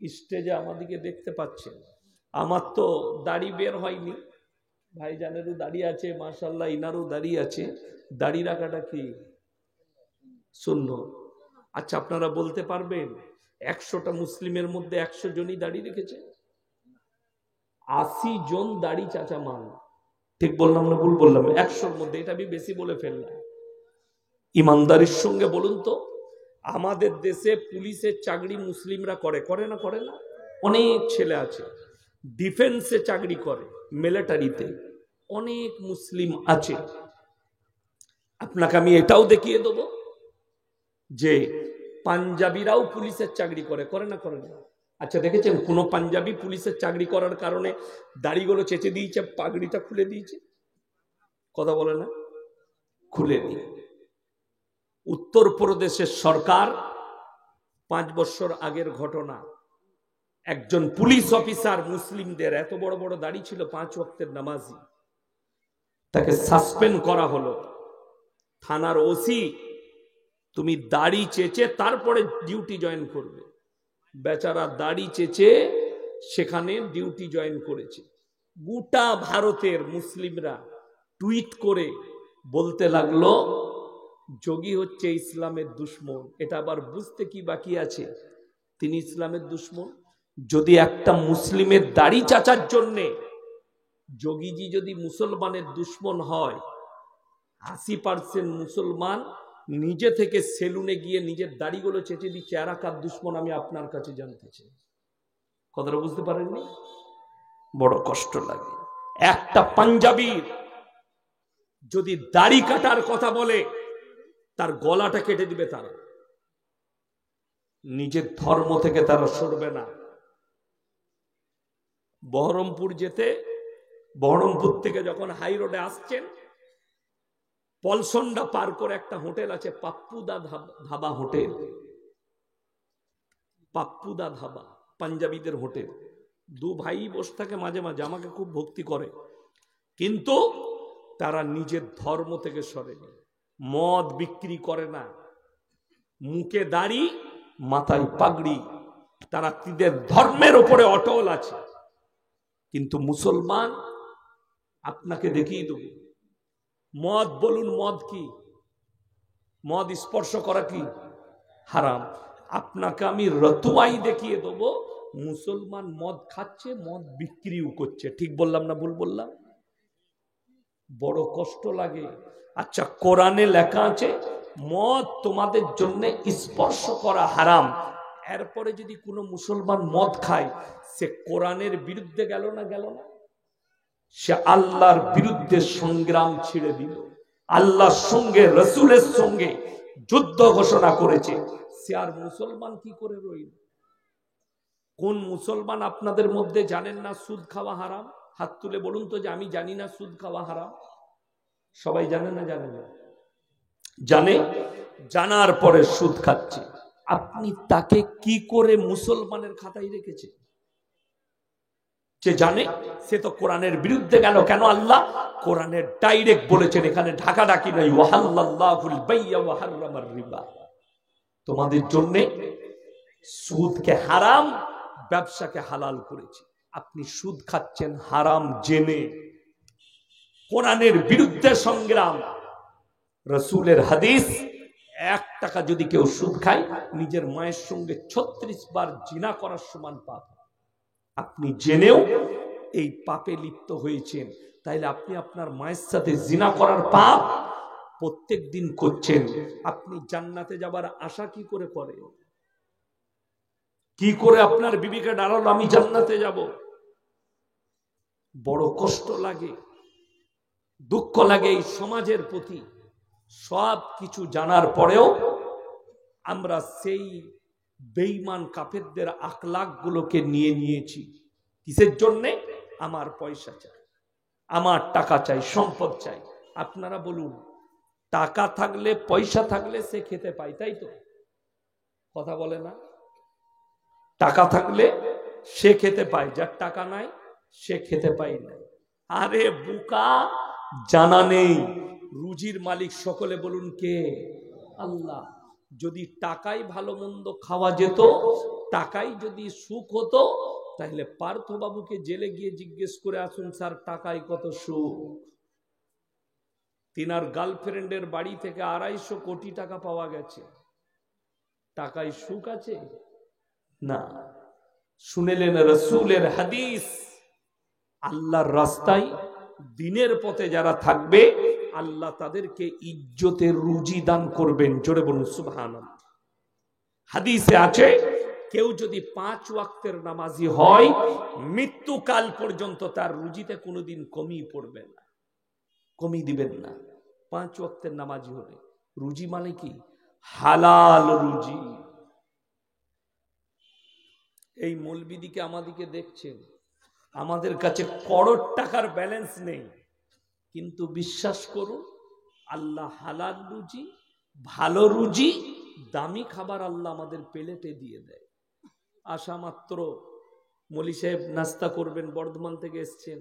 স্টেজে আমাদিকে দেখতে পাচ্ছেন, আমার তো দাড়ি বের হয়নি, ভাইজানেরও দাড়ি আছে, মাশাআল্লাহ ইনারও দাড়ি আছে। দাড়ি রাখাটা কি সুন্নাত? আচ্ছা, আপনারা বলতে পারবেন 100টা মুসলিমের মধ্যে 100 জনই দাড়ি রেখেছে? 80 জন দাড়ি চাচা মান। ঠিক বললাম না ভুল বললাম? 100-র মধ্যে, এটা আমি বেশি বলে ফেললাম। ইমানদারির সঙ্গে বলুন তো, আমাদের দেশে পুলিশের চাকরি মুসলিমরা করে, করে না? করে না? অনেক ছেলে আছে ডিফেন্সে চাকরি করে, মিলিটারিতে অনেক মুসলিম আছে। আপনাকে আমি এটাও দেখিয়ে দেবো যে পাঞ্জাবিরাও পুলিশের চাকরি করে, করে না? করে না? আচ্ছা, দেখেছেন কোন পাঞ্জাবি পুলিশের চাকরি করার কারণে দাড়িগুলো চেঁচে দিয়েছে, পাগড়িটা খুলে দিয়েছে? কথা বলে না? খুলে দিয়ে উত্তরপ্রদেশের সরকার 5 বছর আগের ঘটনা, একজন পুলিশ অফিসার মুসলিমদের, এত বড় বড় দাড়ি ছিল, 5 ওয়াক্তের নামাজি, তাকে সাসপেন্ড করা হলো। থানার ওসি, তুমি দাড়ি চেঁচে তারপরে ডিউটি জয়েন করবে। বেচারা দাড়ি চেঁচে সেখানে ডিউটি জয়েন করেছে। গোটা ভারতের মুসলিমরা টুইট করে বলতে লাগলো, যোগী হচ্ছে ইসলামের দুশ্মন। এটা আবার বুঝতে কি বাকি আছে? তিনি ইসলামের দুশ্মন? যদি একটা মুসলিমের দাড়ি চাচার জন্যে যোগীজি যদি মুসলমানের দুশ্মন হয়, 80% মুসলমান নিজে থেকে সেলুনে গিয়ে নিজের দাড়িগুলো চেঁচে দিচ্ছে, এরা কার দুশ্মন আমি আপনার কাছে জানতে চাই। কথাটা বুঝতে পারেননি? বড় কষ্ট লাগে। একটা পাঞ্জাবির যদি দাড়ি কাটার কথা বলে, তার গলাটা কেটে দিবে তারা। নিজের ধর্ম থেকে তারা সরবে না। বহরমপুর যেতে, বহরমপুর থেকে যখন হাই রোডে আসছেন, পলসন্ডা পার করে একটা হোটেল আছে, পাপ্পুদা ধাবা হোটেল। পাপ্পুদা ধাবা পাঞ্জাবিদের হোটেল। 2 ভাই বসে থাকে, মাঝে মাঝে আমাকে খুব ভক্তি করে, কিন্তু তারা নিজের ধর্ম থেকে সরেনি। মদ বিক্রি করে না, মুখে দাড়ি, মাথায় পাগড়ি, তারা তাদের ধর্মের উপরে অটল আছে। কিন্তু মুসলমান, আপনাকে দেখিয়ে দেব, মদ বলুন, মদ কি? মদ স্পর্শ করা কি হারাম? আপনাকে আমি রতুয়াই দেখিয়ে দেব, মুসলমান মদ খাচ্ছে, মদ বিক্রিও করছে। ঠিক বললাম না ভুল বললাম? বড় কষ্ট লাগে। আচ্ছা, কোরআনে লেখা আছে মদ তোমাদের জন্য স্পর্শ করা হারাম। এরপরে যদি কোনো মুসলমান মদ খায়, সে কোরআনের বিরুদ্ধে গেল না? গেল না? সে আল্লাহর বিরুদ্ধে সংগ্রাম ছেড়ে দিল, আল্লাহর সঙ্গে রসুলের সঙ্গে যুদ্ধ ঘোষণা করেছে। সে আর মুসলমান কি করে রইল? কোন মুসলমান আপনাদের মধ্যে জানেন না সুদ খাওয়া হারাম? হাত তুলে বলুন তো যে আমি জানি না সুদ খাওয়া হারাম। সবাই জানে না? জানে না? জানে। জানার পরে সুদ খাচ্ছে। আপনি তাকে কি করে মুসলমানের খাতায় রেখেছে? যে জানে সে তো কোরআনের বিরুদ্ধে গেল। কেন? আল্লাহ কোরআনের ডাইরেক্ট বলেছেন, এখানে ঢাকাঢাকি নাই, ওয়াহাল্লাল্লাহুল বাইয়া ওয়া হাররামার রিবা। তোমাদের জন্য সুদকে হারাম, ব্যবসাকে হালাল করেছে। আপনি সুদ খাচ্ছেন হারাম জেনে। কোরআনের বিরুদ্ধে সংগ্রাম। রাসূলের হাদিস, 1 টাকা যদি কেউ সুদ খায়, নিজের মায়ের সঙ্গে 36 বার জিনা করার সমান পাপ। আপনি জেনেও এই পাপে লিপ্ত হয়েছেন, তাইলে আপনি আপনার মায়ের সাথে জিনা করার পাপ প্রত্যেক দিন করছেন। আপনি জান্নাতে যাবার আশা কি করে করেন? কি করে আপনার বিবিকে ডালালো আমি জান্নাতে যাব? বড় কষ্ট লাগে, দুঃখ লাগে এই সমাজের প্রতি। সব কিছু জানার পরেও আমরা সেই বেঈমান কাফেরদের আখলাক গুলোকে নিয়ে নিয়েছি। কিসের জন্যে? আমার পয়সা চাই, আমার টাকা চাই, সম্পদ চাই। আপনারা বলুন, টাকা থাকলে, পয়সা থাকলে সে খেতে পায়, তাই তো? কথা বলে না? টাকা থাকলে সে খেতে পায়, যার টাকা নাই সে খেতে পায় না। আরে বোকা, জানা নেই রুজির মালিক সকলে বলুন কে? আল্লাহ। যদি টাকায় ভালো মন্দ খাওয়া যেত, টাকাই যদি সুখ হতো তাহলে পার্থবাবুকে জেলে গিয়ে জিজ্ঞেস করে আসুন, স্যার টাকায় কত সুখ। তিনার গার্লফ্রেন্ডের বাড়ি থেকে 250 কোটি টাকা পাওয়া গেছে, টাকায় সুখ আছে? না। শুনেলেন রসুলের হাদিস, আল্লাহর রাস্তায় দিনের পথে যারা থাকবে আল্লাহ তাদেরকে ইজ্জতের রুজি দান করবেন। জোরে বলুন সুবহানাল্লাহ। হাদিসে আছে, কেউ যদি 5 ওয়াক্তের নামাজি হয় মৃত্যুকাল পর্যন্ত তার রুজিতে কোনোদিন কমই পড়বে না, কমই দিবেন না। 5 ওয়াক্তের নামাজি হলে রুজি মানে কি? হালাল রুজি। এই মৌলবিদিকে আমাদিকে দেখছেন, আমাদের কাছে করোড় টাকার ব্যালেন্স নেই, কিন্তু বিশ্বাস করুন আল্লাহ হালাল রুজি, ভালো রুজি, দামি খাবার আল্লাহ আমাদের প্লেটে দিয়ে দেয়। আসা মাত্র মলি সাহেব নাস্তা করবেন, বর্ধমান থেকে এসছেন,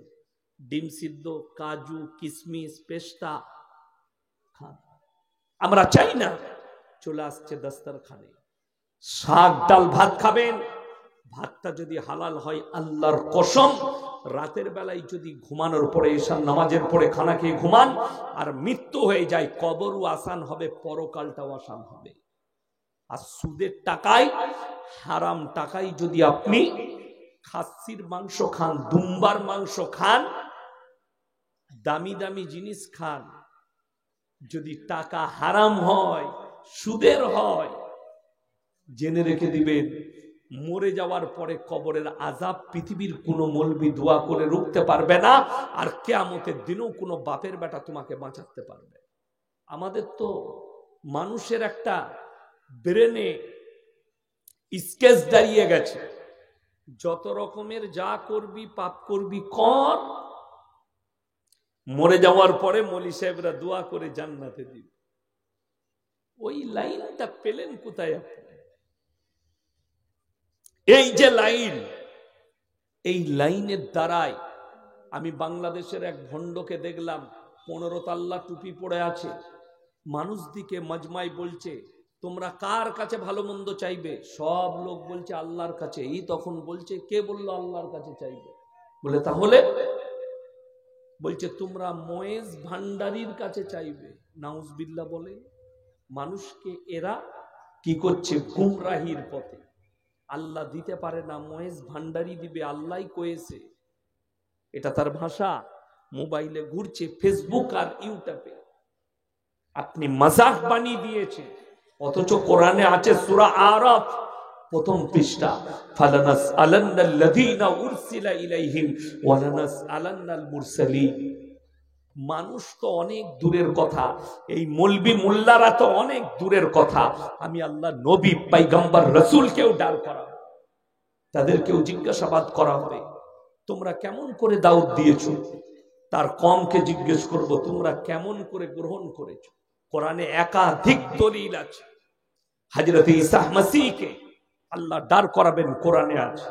ডিম সিদ্ধ, কাজু, কিশমিশ, পেস্তা খান। আমরা চাই না, চলে আসছে দস্তরখানে। শাক ডাল ভাত খাবেন, ভাতটা যদি হালাল হয় আল্লাহর কসম, রাতের বেলায় যদি ঘুমানোর পরে ঈশার নামাজের পরে খানা খেয়ে ঘুমান আর মৃত্যু হয়ে যায়, কবরও আসান হবে, পরকালটাও আসান হবে। আর সুদের টাকায়, হারাম টাকায় যদি আপনি খাসির মাংস খান, দুম্বার মাংস খান, দামি দামি জিনিস খান, যদি টাকা হারাম হয়, সুদের হয়, জেনে রেখে দিবেন মরে যাওয়ার পরে কবরের আযাব পৃথিবীর কোনো মৌলবি দোয়া করে রুখতে পারবে না, আর কিয়ামতের দিনেও কোনো বাপের বেটা তোমাকে বাঁচাতে পারবে। আমাদের তো মানুষের একটা ব্রেনে স্কেচ দাঁড়িয়ে গেছে, যত রকমের যা করবি পাপ করবি কর, মরে যাওয়ার পরে মলি সাহেবরা দোয়া করে জান্নাতে দিবে। ওই লাইনটা পেলেন কোথায় আপনি? এই যে লাইন, এই লাইনের দ্বারাই আমি বাংলাদেশের এক ভণ্ডকে দেখলাম, 15 তাল্লা টুপি পড়ে আছে, মানুষ দিকে মজমাই বলছে তোমরা কার কাছে ভালো মন্দ চাইবে? সব লোক বলছে আল্লাহর কাছে। এই তখন বলছে, কে বললো আল্লাহর কাছে চাইবে? বলে তাহলে? বলছে তোমরা ময়েজ ভান্ডারীর কাছে চাইবে। নাউজবিল্লাহ বলে। মানুষকে এরা কি করছে? গুমরাহির পথে। আল্লাহ দিতে পারে না, মহেশ ভান্ডারি দিবে, আল্লাহই কয়েছে। এটা তার ভাষা। মোবাইলে ঘুরছে, ফেসবুক আর ইউটিউবে আপনি মাজাক বানিয়ে দিয়েছে, অথচ কোরআনে আছে সূরা আরাফ প্রথম পৃষ্ঠা, ফালানাসআলান্নাল্লাযীনা উরসিলা ইলাইহিম ওয়ালানাসআলান্নাল মুরসালিন। মানুষ তো অনেক দূরের কথা, এই মৌলবি মোল্লারা তো অনেক দূরের কথা। আমি আল্লাহ নবী পয়গম্বর রাসূলকেও দাঁড় করাবো, তাদেরকেও জিজ্ঞাসাবাদ করা হবে, তোমরা কেমন করে দাওয়াত দিয়েছো? তার কমকে জিজ্ঞেস করব, তোমরা কেমন করে গ্রহণ করেছো? কোরআনে একাধিক দলিল আছে। হযরত ঈসা মসিহকে আল্লাহ দাঁড় করাবেন, কোরআনে আছে।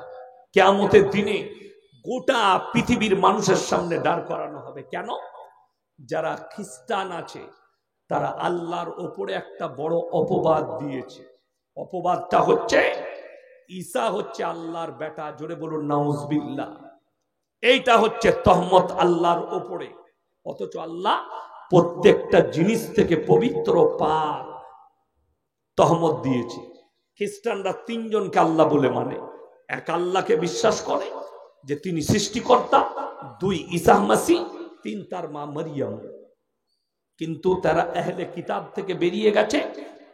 কিয়ামতের দিনে গোটা পৃথিবীর মানুষের সামনে দাঁড় করানো হবে। কেন? যারা খ্রিস্টান আছে তারা আল্লাহর ওপরে একটা বড় অপবাদ দিয়েছে। অপবাদটা হচ্ছে ঈসা হচ্ছে আল্লাহর বেটা। জোরে বলুন নাউজুবিল্লাহ। এইটা হচ্ছে তহমত আল্লাহর ওপরে। অথচ আল্লাহ প্রত্যেকটা জিনিস থেকে পবিত্র, পাক। তহমত দিয়েছে। খ্রিস্টানরা 3 জনকে আল্লাহ বলে মানে। এক আল্লাহকে বিশ্বাস করে যে তিনি সৃষ্টিকর্তা, 2 ঈসা মসিহ, 3 তার মা মরিয়ম। কিন্তু তারা আহলে কিতাব থেকে বেরিয়ে গেছে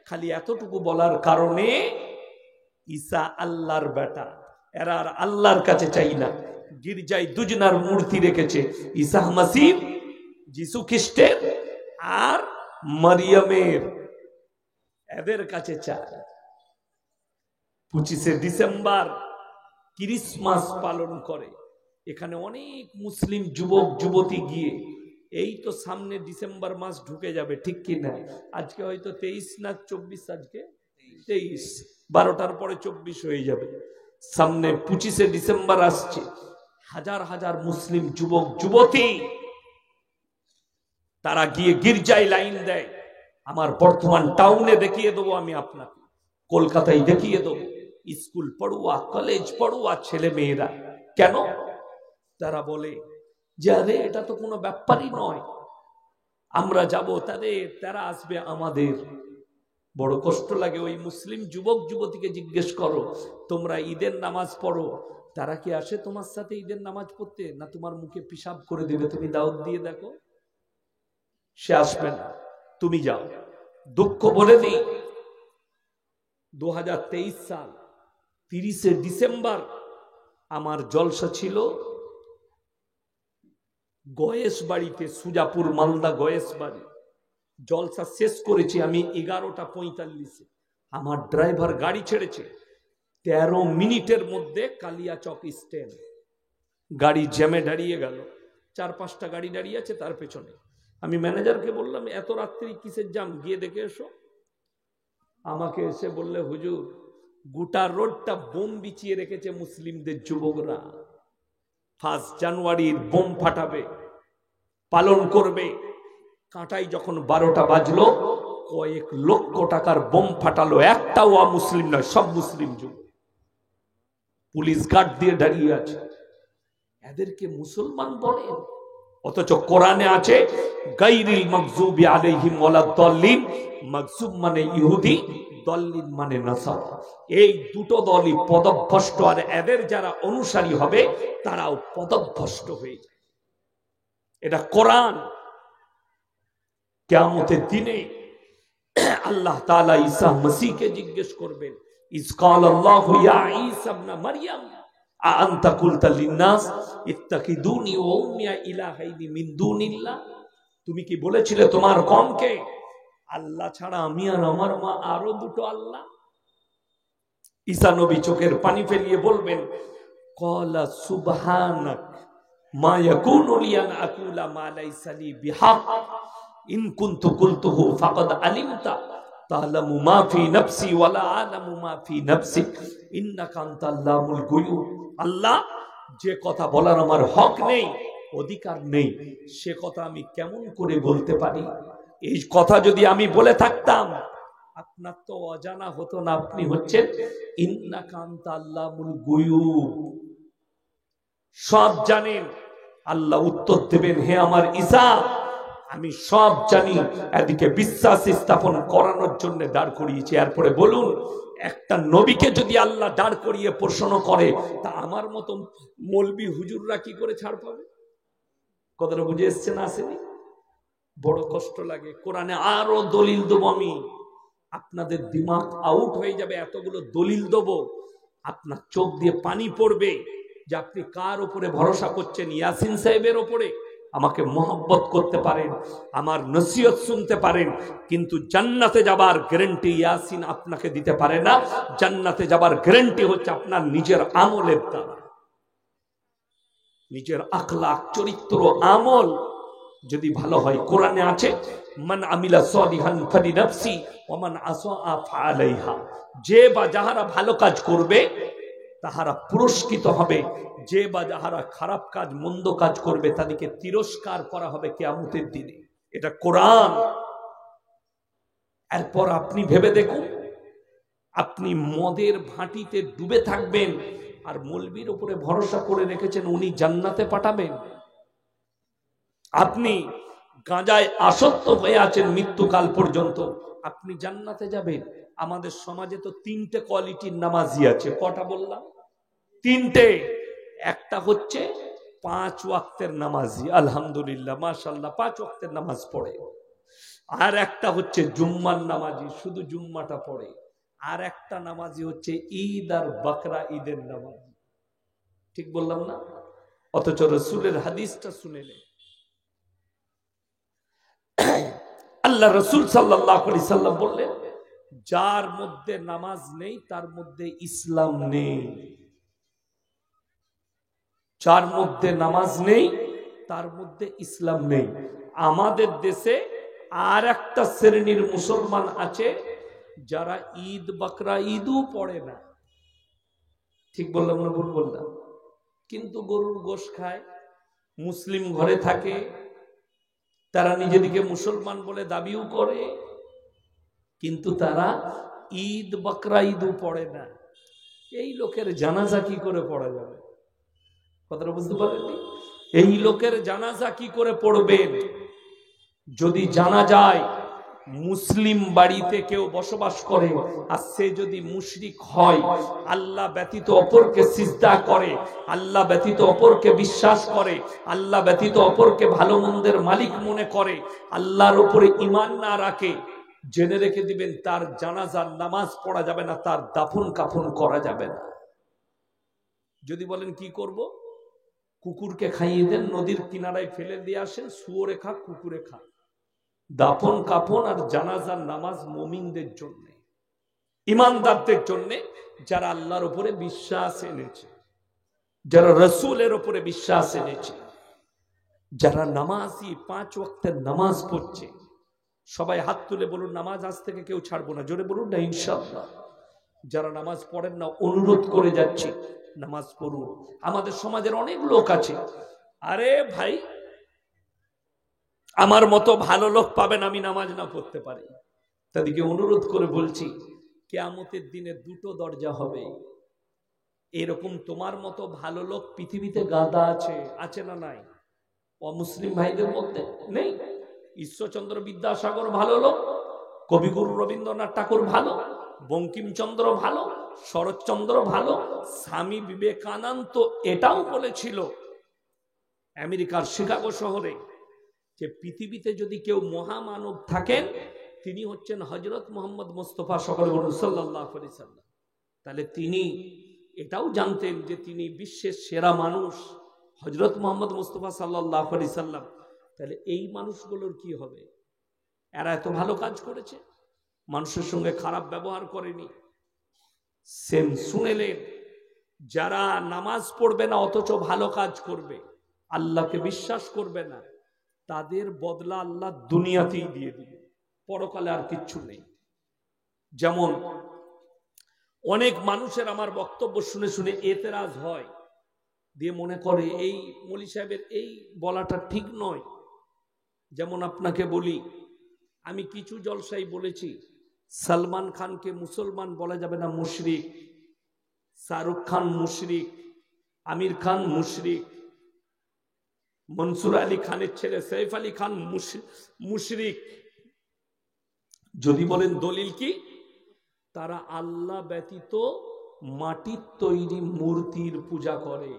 খালি এতটুকু বলার কারণে, ঈসা আল্লাহর বেটা। এরা আর আল্লাহর কাছে চাই না। গির্জায় দুজনার মূর্তি রেখেছে, ঈসা মসিহ যিশু খ্রিস্টের আর মরিয়মের। এদের কাছে চায়। 25শে ডিসেম্বর ক্রিসমাস পালন করে। এখানে অনেক মুসলিম যুবক যুবতী গিয়ে, এই তো সামনে ডিসেম্বর মাস ঢুকে যাবে, ঠিক কি না? আজকে হয়তো 23 না 24, আজকে 23, 12টার পরে 24 হয়ে যাবে। সামনে 25শে ডিসেম্বর আসছে। হাজার হাজার মুসলিম যুবক যুবতী তারা গিয়ে গির্জায় লাইন দেয়। আমার বর্ধমান টাউনে দেখিয়ে দেবো আমি আপনাকে, কলকাতায় দেখিয়ে দেবো। স্কুল পড়ুয়া, কলেজ পড়ুয়া ছেলে মেয়েরা। কেন? তারা বলে যে আরে এটা তো কোনো ব্যাপারই নয়, আমরা যাব তাদের, তারা আসবে আমাদের। বড় কষ্ট লাগে। ওই মুসলিম যুবক যুবতীকে জিজ্ঞেস করো, তোমরা ঈদের নামাজ পড়ো, তারা কি আসে তোমার সাথে ঈদের নামাজ পড়তে? না তোমার মুখে পিশাব করে দেবে, তুমি দাওয়াত দিয়ে দেখো, সে আসবে না, তুমি যাও। দুঃখ বলে দিই, 2023 সাল 30শে ডিসেম্বর আমার জলসা ছিল গয়েশ বাড়িতে, সুজাপুর মালদা গয়েশ বাড়ি। জলসা শেষ করেছি আমি 11টা 45-এ। আমার ড্রাইভার গাড়ি ছেড়েছে, 13 মিনিটের মধ্যে কালিয়াচক স্ট্যান্ড। গাড়ি জ্যামে দাঁড়িয়ে গেল, 4-5টা গাড়ি দাঁড়িয়ে আছে তার পেছনে। আমি ম্যানেজারকে বললাম এত রাত্রি কিসের জ্যাম, গিয়ে দেখে এসো। আমাকে এসে বললে হুজুর গোটা রোডটা বোম বিছিয়ে রেখেছে মুসলিমদের যুবকরা, 1 জানুয়ারির বোম ফাটাবে, পালন করবে। কাঁটাই যখন 12টা বাজলো, কয়েক লক্ষ টাকার বোম ফাটালো, একটাও মুসলিম নয়, সব মুসলিম যুবক। পুলিশ গার্ড দিয়ে দাঁড়িয়ে আছে। এদেরকে মুসলমান বলে, অথচ কোরআনে আছে গায়রিল মাগযুবি আলাইহিম ওয়ালাদ-দাল্লিন। মাগযুব মানে ইহুদি, দল্লিন মানে নাসারা। এই দুটো দলই পদভ্রষ্ট, আর এদের যারা অনুসারী হবে তারাও পদভ্রষ্ট হয়ে যায়। এটা কোরআন। কিয়ামতের দিনে আল্লাহ তাআলা ঈসা মসীহকে জিজ্ঞেস করবেন, ইয ক্বালাল্লাহু ইয়া ঈসা ইবনে মারইয়াম আ'আনতা কুলতা লিন-নাস ইত্তাখিদুনি ওয়া উম্মিয়া ইলাহাইনি মিন দুনিল্লাহ। তুমি কি বলেছিলে তোমার কওমকে আল্লাহ ছাড়া আমি আর আমার মা আরো দুটো আল্লাহ? ঈসা নবী চোখের পানি ফেলিয়ে বলবেন, ক্বালা সুবহানাক মা ইয়াকুনু লি আন আকুলা মা লাইসা লি বিহাক ইন কুনতু কুলতুহু ফাকাদ আলিমতা তা'লামু মা ফি নাফসি ওয়া লা আ'লামু মা ফি নাফসিক ইন্নাকা আনতাল্লামুল গুয়ুব। আল্লাহ, যে কথা বলার আমার হক নেই, অধিকার নেই, সে কথা আমি কেমন করে বলতে পারি? এই কথা যদি আমি বলে থাকতাম, আপনার তো অজানা হতো না, আপনি হচ্ছেন ইন্নাকা আনতাল্লামুল গুয়ুব, সব জানেন। আল্লাহ উত্তর দেবেন, হে আমার ঈসা, আমি সব জানি। এদিকে বিশ্বাস স্থাপন করানোর জন্য দাঁড় করিয়েছি। এরপরে বলুন, একটা নবীকে যদি আল্লাহ দাঁড় করিয়ে প্রশ্ন করে, তা আমার মতো মৌলবি হুজুররা কি করে ছাড় পাবে? কথাটা বুঝে এসছে না আসেনি? বড় কষ্ট লাগে। কোরআনে আরো দলিল দেবো আমি, আপনাদের দিমাগ আউট হয়ে যাবে। এতগুলো দলিল দেবো, আপনার চোখ দিয়ে পানি পড়বে যে আপনি কার উপরে ভরসা করছেন। ইয়াসিন সাহেবের উপরে আমাকে মহব্বত করতে পারেন, আমার নসিহত শুনতে পারেন, কিন্তু জান্নাতে যাবার গ্যারান্টি ইয়াসিন আপনাকে দিতে পারে না। জান্নাতে যাবার গ্যারান্টি হচ্ছে আপনার নিজের আমলের দ্বারা। নিজের আখলাক, চরিত্র, আমল যদি ভালো হয়। কোরআনে আছে, মান আমিলা সালিহান ফালিনাফসি ওয়া মান আসাআ ফাআলাইহা। যে বা যাহারা ভালো কাজ করবে তাহারা পুরস্কৃত হবে, যে বা যাহারা খারাপ কাজ, মন্দ কাজ করবে তাদেরকে তিরস্কার করা হবে কিয়ামতের দিনে। এটা কোরআন। এরপর আপনি ভেবে দেখুন, আপনি মদের ভাটিতে ডুবে থাকবেন আর মৌলবীর উপরে ভরসা করে রেখেছেন উনি জান্নাতে পাঠাবেন। আপনি গাঁজায় আসক্ত হয়ে আছেন মৃত্যুকাল পর্যন্ত, আপনি জান্নাতে যাবেন। আমাদের সমাজে তো 3টে কোয়ালিটির নামাজি আছে। কটা বললাম? 3টে। একটা হচ্ছে 5 ওয়াক্তের নামাজি, আলহামদুলিল্লাহ মাশাআল্লাহ 5 ওয়াক্তের নামাজ পড়ে। আর একটা হচ্ছে জুম্মার নামাজি, শুধু জুম্মাটা পড়ে। আর একটা নামাজি হচ্ছে ঈদ আর বকরা ঈদের নামাজি। ঠিক বললাম না? অথচ রাসূলের হাদিসটা শুনে নেন। আল্লাহ রাসূল সাল্লাল্লাহু আলাইহি সাল্লাম বললেন, যার মধ্যে নামাজ নেই তার মধ্যে ইসলাম নেই। যার মধ্যে নামাজ নেই তার মধ্যে ইসলাম নেই। আমাদের দেশে আর একটা শ্রেণীর মুসলমান আছে যারা ঈদ বকরা ঈদও পড়ে না। ঠিক বললাম না ভুল বললাম? কিন্তু গরুর গোশত খায়, মুসলিম ঘরে থাকে, তারা নিজেদিকে মুসলমান বলে দাবিও করে, কিন্তু তারা ঈদ বকরা ঈদও পড়ে না। এই লোকের জানাজা কি করে পড়া যাবে? কথাটা বুঝতে পারেননি? এই লোকের জানাজা কি করে পড়বেন? যদি জানা যায় মুসলিম বাড়িতে কেউ বসবাস করে আর সে যদি মুশরিক হয়, আল্লাহ ব্যতীত অপরকে সিজদা করে, আল্লাহ ব্যতীত অপরকে বিশ্বাস করে, আল্লাহ ব্যতীত অপরকে ভালো মন্দের মালিক মনে করে, আল্লাহর উপরে ঈমান না রাখে, জেনে রেখে দিবেন তার জানাজার নামাজ পড়া যাবে না, তার দাফন কাফন করা যাবে না। যদি বলেন কি করব, কুকুরকে খাইয়ে দেন, নদীর কিনারায় ফেলে দিয়ে আসেন, শুয়োরে খা কুকুরে খা। দাফন কাফন আর জানাজার নামাজ মুমিনদের জন্য, ইমানদারদের জন্য, যারা আল্লাহর উপরে বিশ্বাস এনেছে, যারা রসুলের উপরে বিশ্বাস এনেছে, যারা নামাজি, 5 ওয়াক্তের নামাজ পড়ছে। সবাই হাত তুলে বলুন নামাজ আজ থেকে কেউ ছাড়বো না, জোরে বলুন না ইনশাআল্লাহ। যারা নামাজ পড়েন না, অনুরোধ করে যাচ্ছি নামাজ পড়ুন। আমাদের সমাজের অনেক লোক আছে, আরে ভাই আমার মতো ভালো লোক পাবেন আমি নামাজ না পড়তে পারি, তাদেরকে অনুরোধ করে বলছি কিয়ামতের দিনে 2টো দরজা হবে। এরকম তোমার মতো ভালো লোক পৃথিবীতে গাদা আছে, আছে না নাই? অমুসলিম ভাইদের মধ্যে নেই? ঈশ্বরচন্দ্র বিদ্যাসাগর ভালো লোক, কবিগুরু রবীন্দ্রনাথ ঠাকুর ভালো, বঙ্কিমচন্দ্র ভালো, শরৎচন্দ্র ভালো, স্বামী বিবেকানন্দ এটাও বলেছিল আমেরিকার শিকাগো শহরে যে পৃথিবীতে যদি কেউ মহামানব থাকেন তিনি হচ্ছেন হযরত মুহাম্মদ মুস্তাফা সাল্লাল্লাহু আলাইহি সাল্লাম। তাহলে তিনি এটাও জানতেন যে তিনি বিশ্বের সেরা মানুষ, হযরত মুহাম্মদ মুস্তাফা সাল্লাল্লাহু আলাইহি সাল্লাম। তাহলে এই মানুষগুলোর কি হবে? এরা এত ভালো কাজ করেছে, মানুষের সঙ্গে খারাপ ব্যবহার করেনি। সেম শুনেলেন, যারা নামাজ পড়বে না অথচ ভালো কাজ করবে, আল্লাহকে বিশ্বাস করবে না, তাদের বদলা আল্লাহ দুনিয়াতেই দিয়ে দিবে, পরকালে আর কিচ্ছু নেই। যেমন অনেক মানুষের আমার বক্তব্য শুনে শুনে এতেরাজ হয়, দিয়ে মনে করে এই মৌলী সাহেবের এই বলাটা ঠিক নয়। যেমন আপনাকে বলি, আমি কিছু জলসাই বলেছি সালমান খানকে মুসলমান বলা যাবে না, মুশরিক। শাহরুখ খান মুশরিক, আমির খান মুশরিক, মনসুর আলী খানের ছেলে সৈফ আলী খান মুশরিক। যদি বলেন দলিল কি? তারা আল্লাহ ব্যতীত মাটির তৈরি মূর্তির পূজা করে।